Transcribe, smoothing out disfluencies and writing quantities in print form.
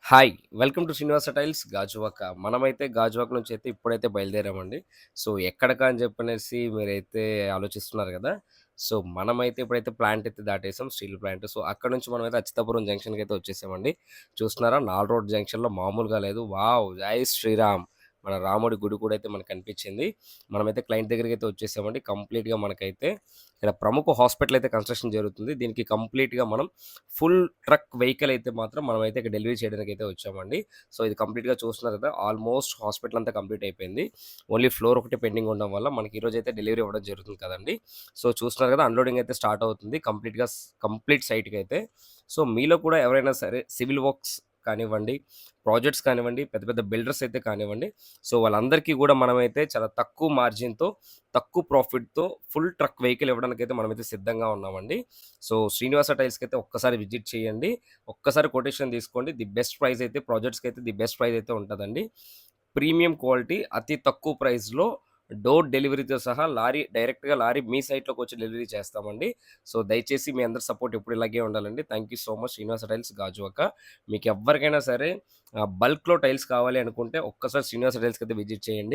Hi! Welcome to Srinivasa tiles Gajuwaka. మనమైతే గాజువాక నుంచి అయితే ఇప్పుడైతే బయలుదేరామండి. సో, ఎక్కడికా అని చెప్పనేసి మీరైతే ఆలోచిస్తున్నారు గదా! సో, మనమైతే ఇప్పుడైతే ప్లాంట్ అయితే దాటేసాం. Steel plant. సో, అక్కడి నుంచి మనమైతే అచ్యుతాపురం జంక్షన్‌కైతే వచ్చేసామండి. చూస్తున్నారా? నాల్ రోడ్ జంక్షన్‌లో మామూలుగా లేదు. వావ్! జై శ్రీరామ్! మన రాముడి గుడి కూడా అయితే మనకు కనిపించింది. మనమైతే క్లయింట్ దగ్గరికైతే వచ్చేసామండి. కంప్లీట్‌గా మనకైతే ఇక్కడ ప్రముఖ హాస్పిటల్ అయితే కన్‌స్ట్రక్షన్ జరుగుతుంది. దీనికి కంప్లీట్‌గా మనం ఫుల్ ట్రక్ వెహికల్ అయితే మాత్రం మనమైతే ఇక్కడ డెలివరీ చేయడానికైతే వచ్చామండి. సో, ఇది కంప్లీట్‌గా చూస్తున్నారు కదా! ఆల్మోస్ట్ హాస్పిటల్ అంతా కంప్లీట్ అయిపోయింది. ఓన్లీ ఫ్లోర్ ఒకటే పెండింగ్ ఉండడం వల్ల మనకి ఈరోజైతే డెలివరీ ఇవ్వడం జరుగుతుంది కదండీ! సో, చూస్తున్నారు కదా! అన్‌లోడింగ్ అయితే స్టార్ట్ అవుతుంది. కంప్లీట్ సైట్‌కైతే. సో, మీలో కూడా ఎవరైనా సరే సివిల్ వర్క్స్ కానివ్వండి, ప్రాజెక్ట్స్ కానివ్వండి, పెద్ద పెద్ద బిల్డర్స్ అయితే కానివ్వండి. సో, వాళ్ళందరికీ కూడా మనమైతే చాలా తక్కువ మార్జిన్‌తో, తక్కువ ప్రాఫిట్‌తో ఫుల్ ట్రక్ వెహికల్ ఇవ్వడానికైతే మనమైతే సిద్ధంగా ఉన్నామండి. సో, శ్రీనివాస టైల్స్‌కైతే ఒక్కసారి విజిట్ చేయండి. ఒక్కసారి కొటేషన్ తీసుకోండి. ది బెస్ట్ ప్రైస్ అయితే ప్రాజెక్ట్స్‌కైతే ది బెస్ట్ ప్రైస్ అయితే ఉంటదండి. ప్రీమియం క్వాలిటీ అతి తక్కువ ప్రైస్‌లో డోర్ డెలివరీతో సహా డైరెక్ట్‌గా లారీ మీ సైట్‌లోకొచ్చి డెలివరీ చేస్తామండి. సో, దయచేసి మీ అందరి సపోర్ట్ ఎప్పుడు ఇలాగే ఉండాలండి. Thank you so much Srinivasa tiles Gajuwaka. మీకెవ్వరికైనా సరే బల్క్‌లో టైల్స్ కావాలి అనుకుంటే ఒక్కసారి శ్రీనివాస టైల్స్‌కైతే విజిట్ చేయండి.